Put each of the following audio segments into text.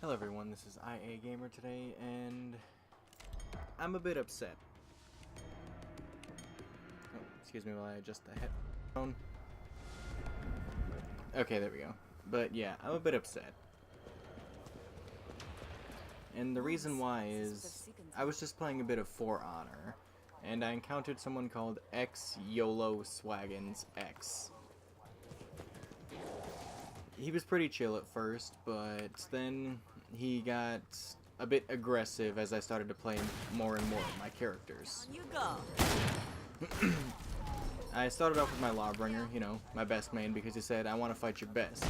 Hello everyone, this is IA Gamer today, and I'm a bit upset. Oh, excuse me while I adjust the headphone. Okay, there we go. But yeah, I'm a bit upset. And the reason why is, I was just playing a bit of For Honor, and I encountered someone called X YOLO Swaggins X. He was pretty chill at first, but then he got a bit aggressive as I started to play more and more of my characters. On you go. I started off with my Lawbringer, you know, my best main, because he said, I want to fight your best.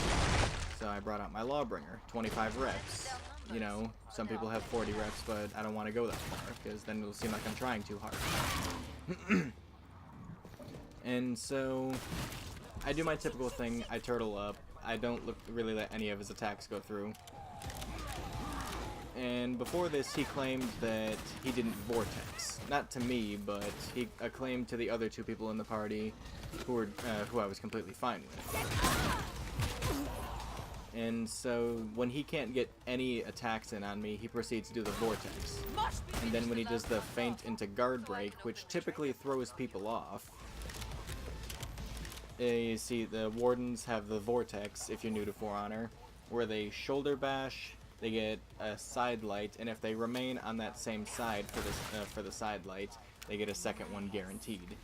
So I brought out my Lawbringer, 25 reps. You know, some people have 40 reps, but I don't want to go that far, because then it'll seem like I'm trying too hard. And so, I do my typical thing, I turtle up. I don't really let any of his attacks go through. And before this, he claimed that he didn't vortex. Not to me, but he claimed to the other two people in the party who I was completely fine with. And so, when he can't get any attacks in on me, he proceeds to do the vortex. And then when he does the feint into guard break, which typically throws people off, you see, the Wardens have the Vortex, if you're new to For Honor, where they shoulder bash, they get a side light, and if they remain on that same side for the side light, they get a second one guaranteed.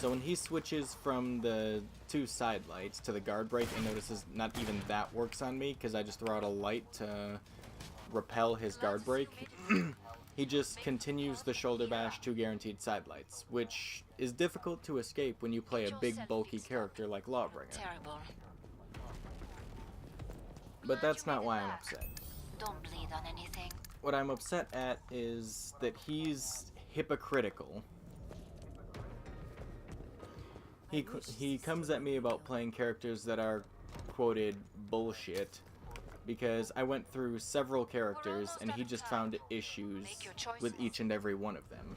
So when he switches from the two side lights to the guard break and notices not even that works on me, because I just throw out a light to repel his guard break, he just continues the shoulder bash to guaranteed side lights, which is difficult to escape when you play a big bulky character like Lawbringer. Terrible. But that's not why I'm upset. Don't bleed on anything. What I'm upset at is that he's hypocritical. He comes at me about playing characters that are quoted bullshit, because I went through several characters and he just found issues with each and every one of them.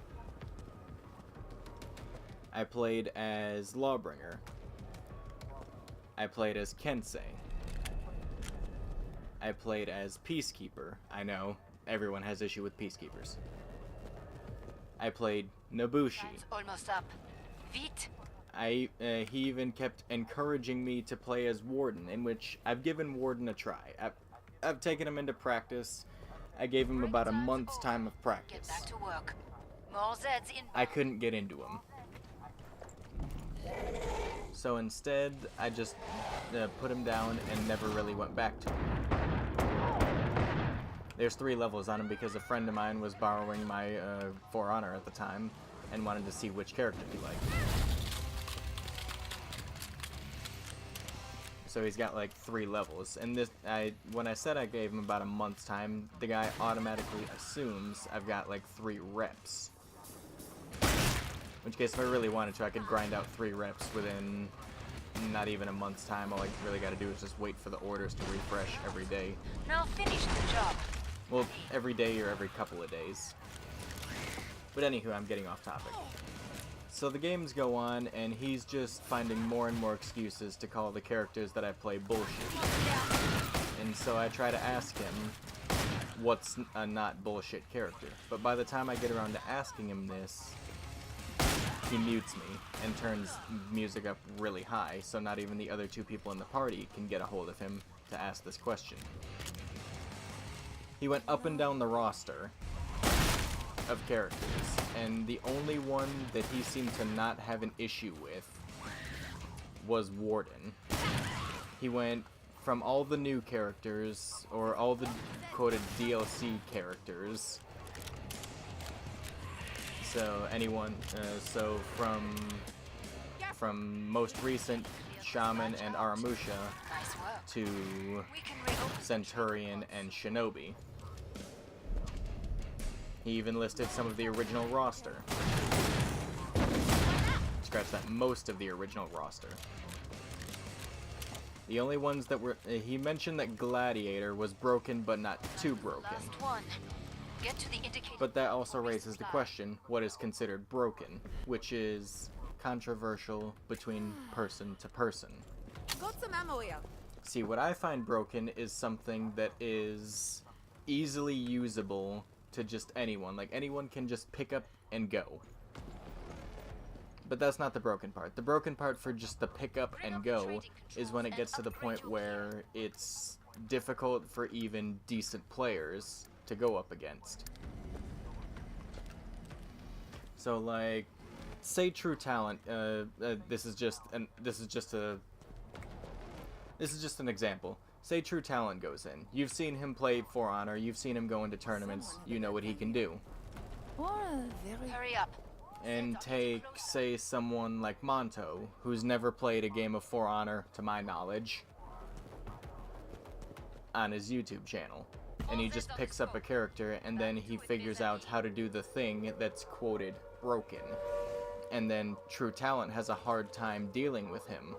I played as Lawbringer. I played as Kensei. I played as Peacekeeper. I know, everyone has issue with Peacekeepers. I played Nobushi. Time's almost up. Vite. He even kept encouraging me to play as Warden, in which I've given Warden a try. I've taken him into practice. I gave him about a month's time of Get practice. back to work. More Zeds in. I couldn't get into him. So instead, I just put him down and never really went back to him. There's 3 levels on him because a friend of mine was borrowing my For Honor at the time and wanted to see which character he liked. So he's got like 3 levels, and when I said I gave him about a month's time, the guy automatically assumes I've got like 3 reps. In which case, if I really wanted to, I could grind out 3 reps within not even a month's time. All I really got to do is just wait for the orders to refresh every day. Now finish the job. Well, every day or every couple of days. But anywho, I'm getting off topic. So the games go on, and he's just finding more and more excuses to call the characters that I play bullshit. And so I try to ask him what's a not bullshit character. But by the time I get around to asking him this, he mutes me and turns music up really high, so not even the other 2 people in the party can get a hold of him to ask this question. He went up and down the roster of characters, and the only one that he seemed to not have an issue with was Warden. He went from all the new characters, or all the quoted DLC characters. So so from most recent Shaman and Aramusha Nice work. to We can reopen. Centurion and Shinobi. He even listed some of the original roster. Scratch that, most of the original roster. The only ones that were... he mentioned that Gladiator was broken, but not too broken. Last one. Get to the indicated. But that also raises the question, what is considered broken? Which is controversial between person to person. Got some ammo here. See, what I find broken is something that is easily usable to just anyone. Like, anyone can just pick up and go. But that's not the broken part. The broken part for just the pick up and go is when it gets to the point where it's difficult for even decent players to go up against. So, like, say True Talent. This is just an example. Say True Talent goes in. You've seen him play For Honor. You've seen him go into tournaments. You know what he can do. Hurry up. And take, say, someone like Monto, who's never played a game of For Honor, to my knowledge, on his YouTube channel. And he just picks up a character, and then he figures out how to do the thing that's quoted broken. And then True Talent has a hard time dealing with him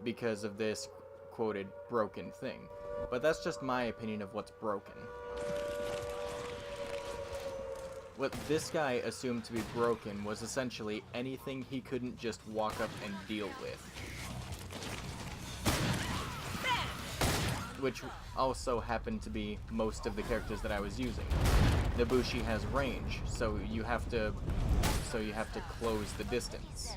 because of this quoted broken thing. But that's just my opinion of what's broken. What this guy assumed to be broken was essentially anything he couldn't just walk up and deal with. Which also happened to be most of the characters that I was using. Nobushi has range, so you have to close the distance.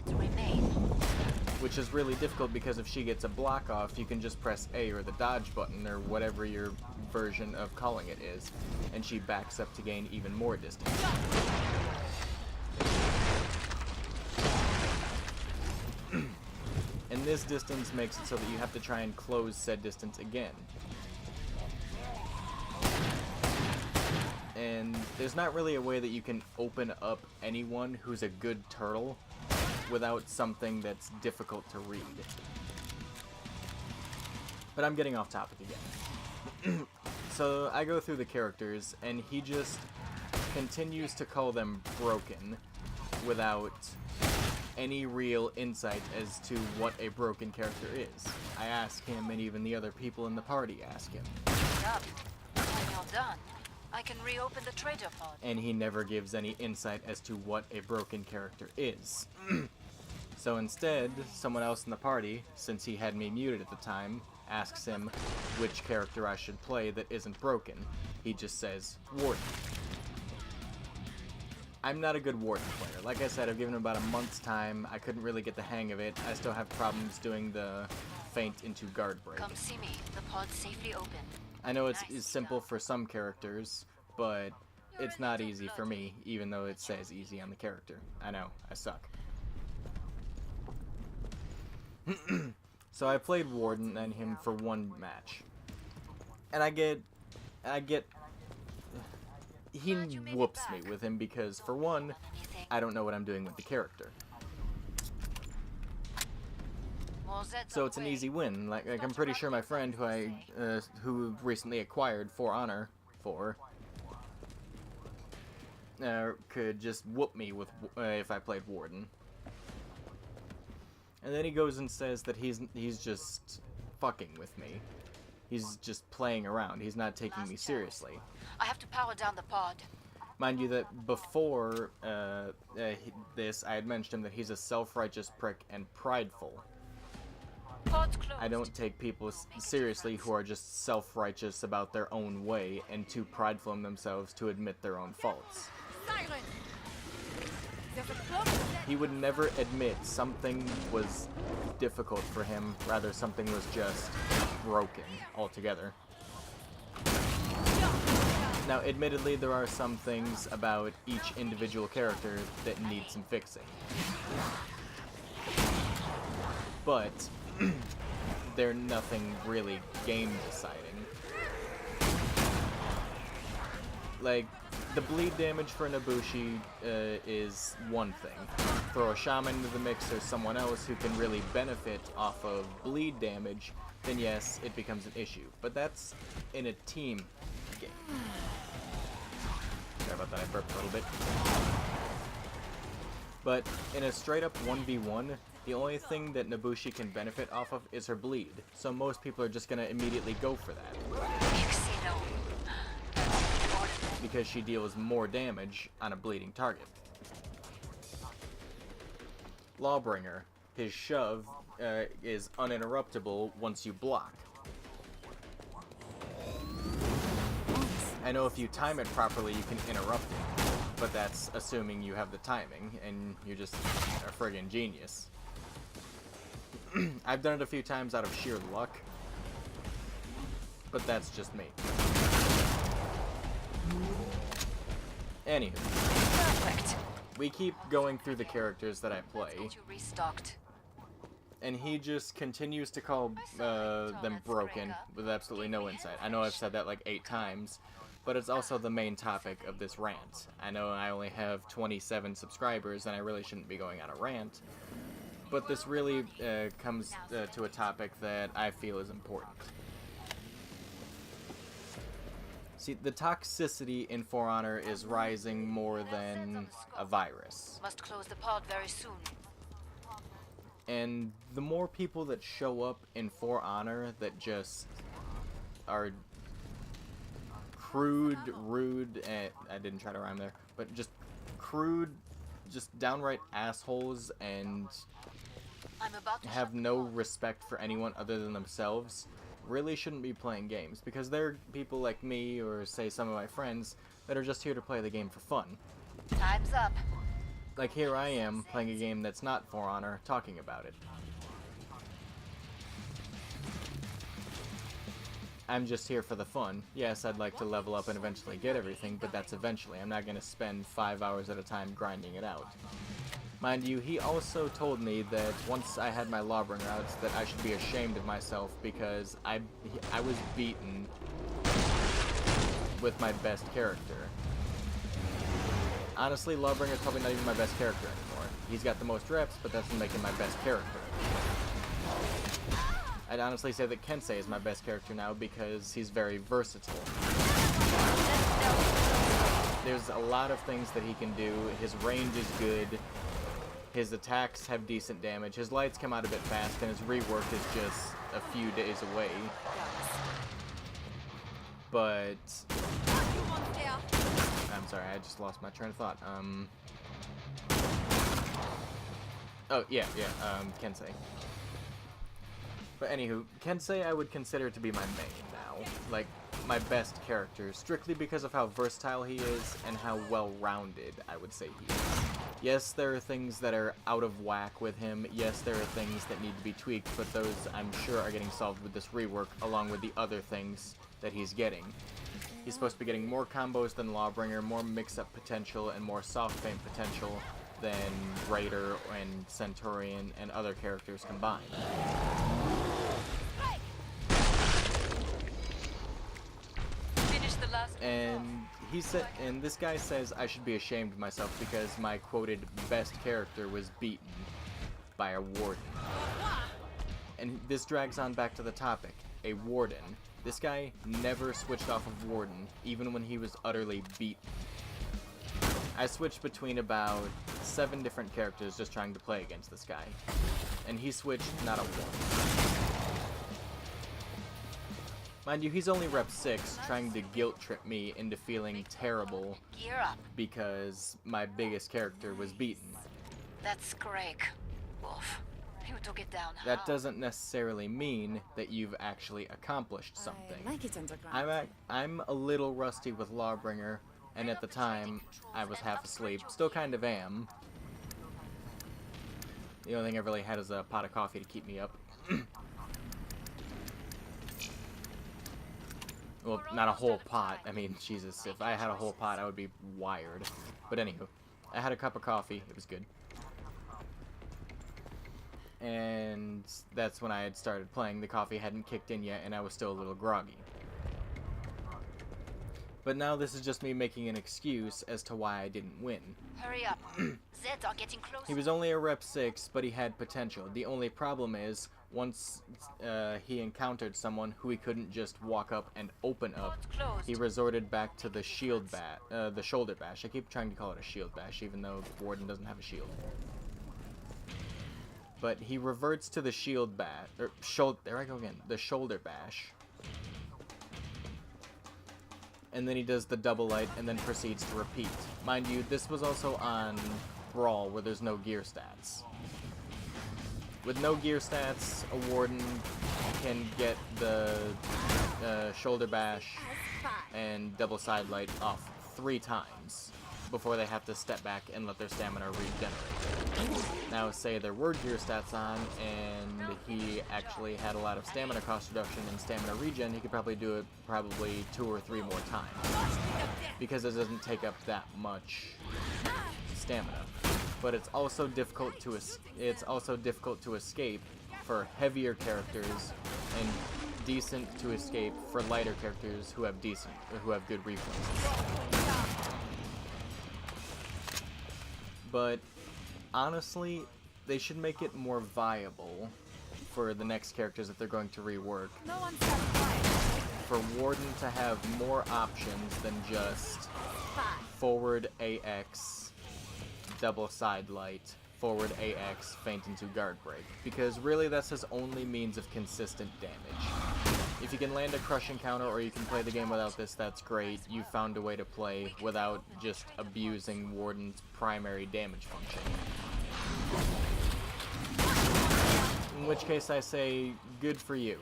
Which is really difficult because if she gets a block off, you can just press A or the dodge button or whatever your version of calling it is, and she backs up to gain even more distance. And this distance makes it so that you have to try and close said distance again. And there's not really a way that you can open up anyone who's a good turtle without something that's difficult to read. But I'm getting off topic again. So I go through the characters, and he just continues to call them broken without any real insight as to what a broken character is. I ask him, and even the other people in the party ask him. Up. When you're done, I can reopen the trader pod. And he never gives any insight as to what a broken character is. So instead, someone else in the party, since he had me muted at the time, asks him which character I should play that isn't broken. He just says, Warden. I'm not a good Warden player. Like I said, I've given him about a month's time. I couldn't really get the hang of it. I still have problems doing the feint into guard break. Come see me. The pod's safely open. I know it's simple for some characters, but it's not easy for me, even though it says easy on the character. I know, I suck. So I played Warden and him for one match. And he whoops me with him because, for one, I don't know what I'm doing with the character. So it's an easy win. Like I'm pretty sure my friend who recently acquired For Honor 4 could just whoop me with if I played Warden. And then he goes and says that he's just fucking with me. He's just playing around. He's not taking me seriously. I have to power down the pod. Mind you that before this, I had mentioned him that he's a self-righteous prick and prideful. Pod's closed. I don't take people seriously who are just self-righteous about their own way and too prideful in themselves to admit their own faults. Silence. He would never admit something was difficult for him, rather something was just broken altogether. Now, admittedly, there are some things about each individual character that need some fixing. But they're nothing really game deciding. Like, the bleed damage for Nobushi is one thing. Throw a shaman into the mix or someone else who can really benefit off of bleed damage, then yes, it becomes an issue. But that's in a team game. Sorry about that, I burped a little bit. But in a straight up 1v1, the only thing that Nobushi can benefit off of is her bleed. So most people are just gonna immediately go for that. Because she deals more damage on a bleeding target. Lawbringer, his shove is uninterruptible once you block. I know if you time it properly, you can interrupt it, but that's assuming you have the timing, and you're just a friggin' genius. I've done it a few times out of sheer luck, but that's just me. Anywho. Perfect. We keep going through the characters that I play, You restocked. and he just continues to call them broken with absolutely no insight. I know I've said that like 8 times, but it's also the main topic of this rant. I know I only have 27 subscribers, and I really shouldn't be going on a rant, but this really comes to a topic that I feel is important. See, the toxicity in For Honor is rising more than a virus. Must close the pod very soon. And the more people that show up in For Honor that just are crude, rude, and I didn't try to rhyme there, but just crude, just downright assholes and I'm about to have shut the no pod. respect for anyone other than themselves, really shouldn't be playing games, because there are people like me, or say some of my friends, that are just here to play the game for fun. Time's up. Like here I am, playing a game that's not For Honor, talking about it. I'm just here for the fun. Yes, I'd like to level up and eventually get everything, but that's eventually. I'm not going to spend 5 hours at a time grinding it out. Mind you, he also told me that once I had my Lawbringer outs, that I should be ashamed of myself because I was beaten with my best character. Honestly, Lawbringer is probably not even my best character anymore. He's got the most reps, but that's make him my best character. I'd honestly say that Kensei is my best character now because he's very versatile. There's a lot of things that he can do. His range is good. His attacks have decent damage. His lights come out a bit fast, and his rework is just a few days away. But I'm sorry, I just lost my train of thought. Oh, yeah, Kensei. But anywho, Kensei I would consider to be my main now. Like, my best character, strictly because of how versatile he is and how well-rounded I would say he is. Yes, there are things that are out of whack with him. Yes, there are things that need to be tweaked, but those I'm sure are getting solved with this rework, along with the other things that he's getting. He's supposed to be getting more combos than Lawbringer, more mix-up potential, and more soft feint potential than Raider and Centurion and other characters combined. Finish the last And he said, and this guy says I should be ashamed of myself because my quoted best character was beaten by a warden. And this drags on back to the topic, a warden. This guy never switched off of warden, even when he was utterly beaten. I switched between about 7 different characters just trying to play against this guy, and he switched not a one. Mind you, he's only rep 6, trying to guilt trip me into feeling terrible gear up. because my biggest character was beaten. That's Greg. Wolf. You took it down. That doesn't necessarily mean that you've actually accomplished something. I like it underground. I'm a little rusty with Lawbringer, and at the time, I was half asleep. Still kind of am. The only thing I really had is a pot of coffee to keep me up. Well, not a whole pot. I mean, Jesus, if I had a whole pot, I would be wired. But anywho, I had a cup of coffee. It was good. And that's when I had started playing. The coffee hadn't kicked in yet, and I was still a little groggy. But now this is just me making an excuse as to why I didn't win. Hurry up. Zeds are getting close. He was only a rep 6, but he had potential. The only problem is, once he encountered someone who he couldn't just walk up and open up, he resorted back to the shield the shoulder bash. I keep trying to call it a shield bash, even though Warden doesn't have a shield. But he reverts to the shield bash, there I go again, the shoulder bash. And then he does the double light and then proceeds to repeat. Mind you, this was also on Brawl, where there's no gear stats. With no gear stats, a Warden can get the shoulder bash and double side light off 3 times before they have to step back and let their stamina regenerate. Now, say there were gear stats on and he actually had a lot of stamina cost reduction and stamina regen, he could probably do it 2 or 3 more times, because it doesn't take up that much stamina. But it's also difficult to escape for heavier characters, and decent to escape for lighter characters who have good reflexes. But honestly, they should make it more viable for the next characters that they're going to rework. For Warden to have more options than just forward AX, double side light, forward AX, feint into guard break. Because really that's his only means of consistent damage. If you can land a crushing counter or you can play the game without this, that's great. You found a way to play without just abusing Warden's primary damage function. In which case I say, good for you.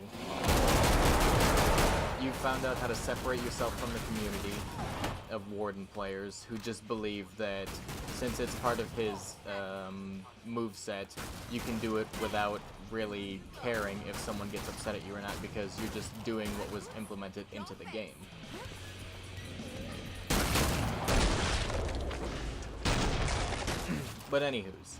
You found out how to separate yourself from the community of Warden players who just believe that since it's part of his moveset, you can do it without really caring if someone gets upset at you or not, because you're just doing what was implemented into the game. But anywho's,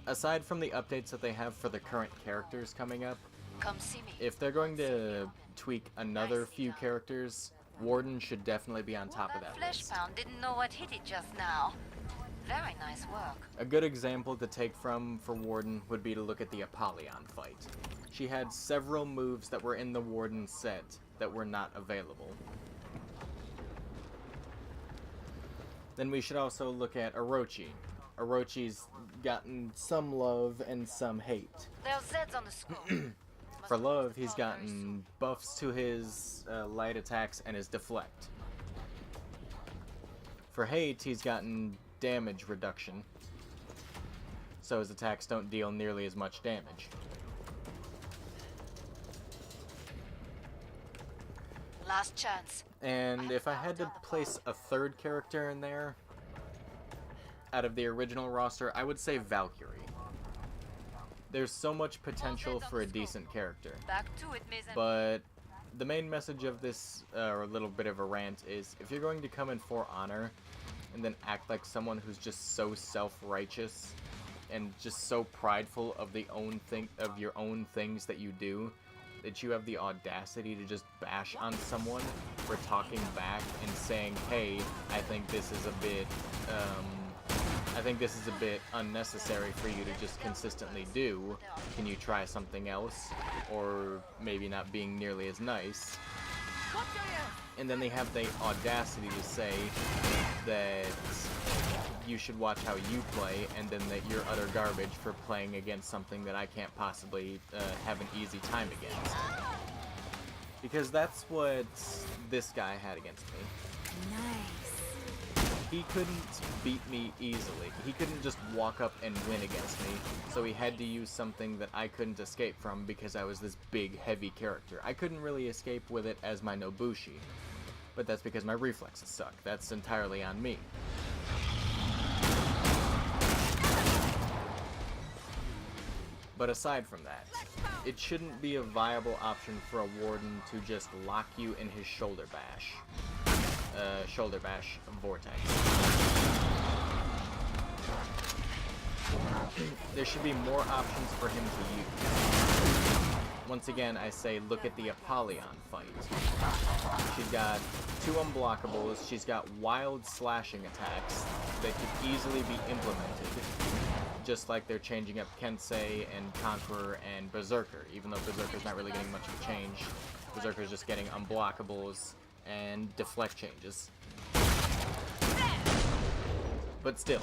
aside from the updates that they have for the current characters coming up, Come see me. if they're going to tweak another few characters, Warden should definitely be on top of that Flesh list. Pound didn't know what hit it just now. Very nice work. A good example to take from for Warden would be to look at the Apollyon fight. She had several moves that were in the Warden set that were not available. Then we should also look at Orochi. Orochi's gotten some love and some hate. There's Zeds on the scroll. For love, he's gotten buffs to his light attacks and his deflect. For hate, he's gotten damage reduction, so his attacks don't deal nearly as much damage. Last chance. And if I had to place a third character in there, out of the original roster, I would say Valkyrie. There's so much potential for a decent character. Back to it, Mason. But the main message of this, or a little bit of a rant, is if you're going to come in For Honor and then act like someone who's just so self-righteous and just so prideful of your own things that you do, that you have the audacity to just bash on someone for talking back and saying, hey, I think this is a bit unnecessary for you to just consistently do. Can you try something else? Or maybe not being nearly as nice. And then they have the audacity to say that you should watch how you play, and then that you're utter garbage for playing against something that I can't possibly have an easy time against. Because that's what this guy had against me. Nice. He couldn't beat me easily. He couldn't just walk up and win against me, so he had to use something that I couldn't escape from because I was this big, heavy character. I couldn't really escape with it as my Nobushi, but that's because my reflexes suck. That's entirely on me. But aside from that, it shouldn't be a viable option for a Warden to just lock you in his shoulder bash. Shoulder bash vortex. There should be more options for him to use. Once again, I say look at the Apollyon fight. She's got 2 unblockables, she's got wild slashing attacks that could easily be implemented. Just like they're changing up Kensei and Conqueror and Berserker, even though Berserker's not really getting much of a change. Berserker's just getting unblockables and deflect changes. But still,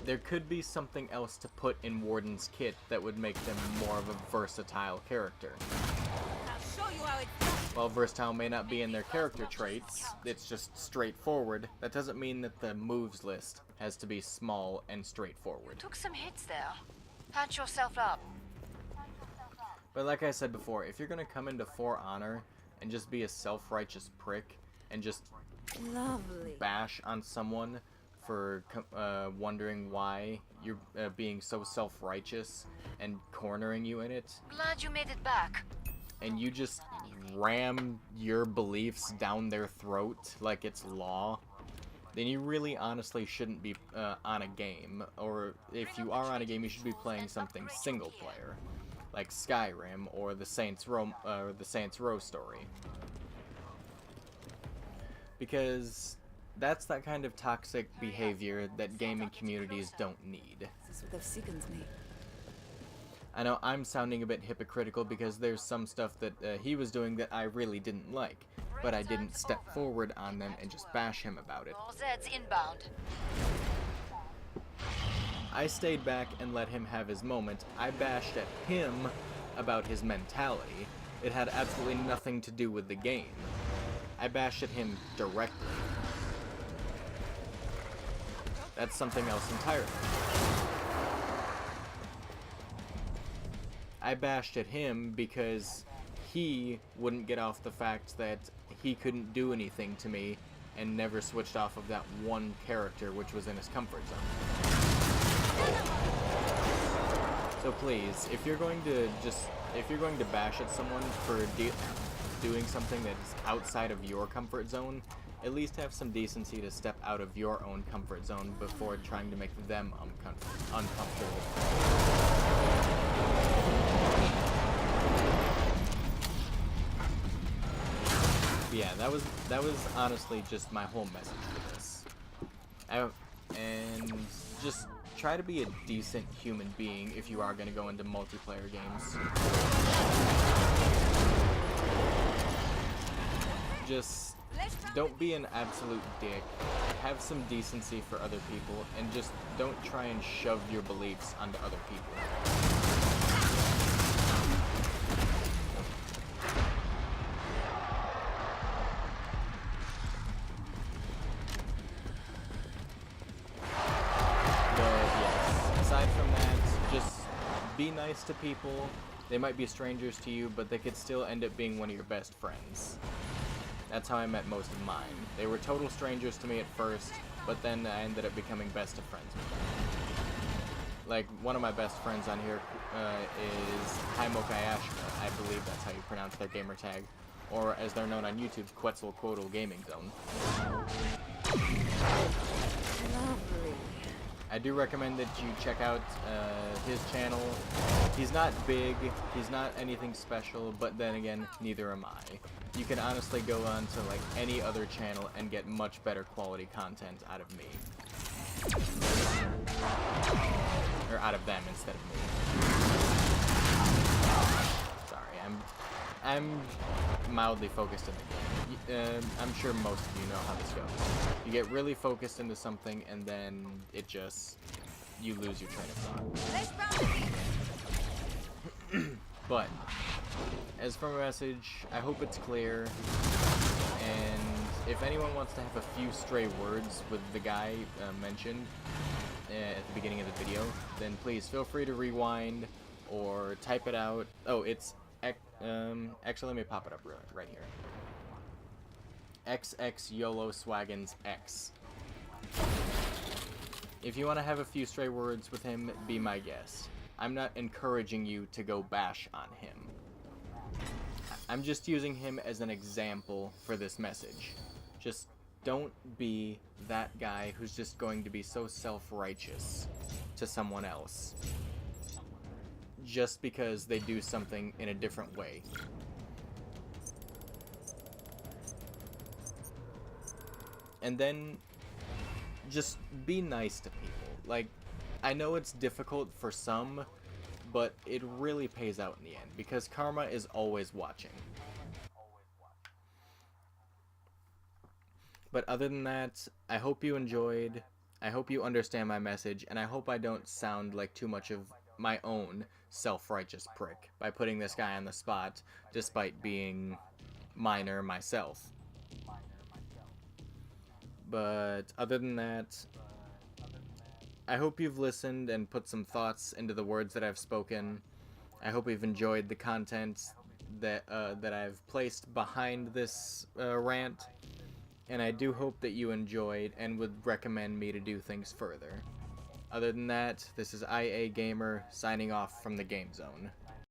there could be something else to put in Warden's kit that would make them more of a versatile character. I'll show you how it's done. While versatile may not be in their character traits, it's just straightforward. That doesn't mean that the moves list has to be small and straightforward. Took some hits there. Patch yourself up. But like I said before, if you're gonna come into For Honor and just be a self-righteous prick and just Lovely. bash on someone for wondering why you're being so self-righteous and cornering you in it, Glad you made it back. and you just ram your beliefs down their throat like it's law, then you really honestly shouldn't be on a game. Or if you are on a game, you should be playing something single player, like Skyrim or the Saints Row story. Because that's that kind of toxic behavior that gaming communities don't need. This is what they've seeked me. I know I'm sounding a bit hypocritical because there's some stuff that he was doing that I really didn't like, but I didn't step forward on them and just bash him about it. All Zeds inbound. I stayed back and let him have his moment. I bashed at him about his mentality. It had absolutely nothing to do with the game. I bashed at him directly. That's something else entirely. I bashed at him because he wouldn't get off the fact that he couldn't do anything to me and never switched off of that one character which was in his comfort zone. So please, if you're going to bash at someone for doing something that's outside of your comfort zone, at least have some decency to step out of your own comfort zone before trying to make them uncomfortable. But yeah, that was honestly just my whole message for this. And just try to be a decent human being if you are going to go into multiplayer games. Just don't be an absolute dick. Have some decency for other people, and just don't try and shove your beliefs onto other people. Be nice to people. They might be strangers to you, but they could still end up being one of your best friends. That's how I met most of mine. They were total strangers to me at first, but then I ended up becoming best of friends with them. Like, one of my best friends on here is Haimokayashka. I believe that's how you pronounce their gamer tag. Or, as they're known on YouTube, Quetzalcoatl Gaming Zone. Lovely. I do recommend that you check out his channel. He's not big, he's not anything special, but then again, neither am I. You can honestly go on to like any other channel and get much better quality content out of me. Or out of them instead of me. Sorry, I'm mildly focused in the game. I'm sure most of you know how this goes. You get really focused into something and then it just, you lose your train of thought. But, as for my message, I hope it's clear, and if anyone wants to have a few stray words with the guy mentioned at the beginning of the video, then please feel free to rewind or type it out. Oh, it's actually, let me pop it up right here. XX YOLO Swaggins X. If you want to have a few stray words with him, be my guest. I'm not encouraging you to go bash on him. I'm just using him as an example for this message. Just don't be that guy who's just going to be so self-righteous to someone else just because they do something in a different way. And then just be nice to people. Like, I know it's difficult for some, but it really pays out in the end because karma is always watching. But other than that, I hope you enjoyed. I hope you understand my message, and I hope I don't sound like too much of my own self-righteous prick by putting this guy on the spot despite being minor myself. But other than that, I hope you've listened and put some thoughts into the words that I've spoken. I hope you've enjoyed the content that I've placed behind this rant, and I do hope that you enjoyed and would recommend me to do things further. Other than that, this is IA Gamer signing off from the Game Zone.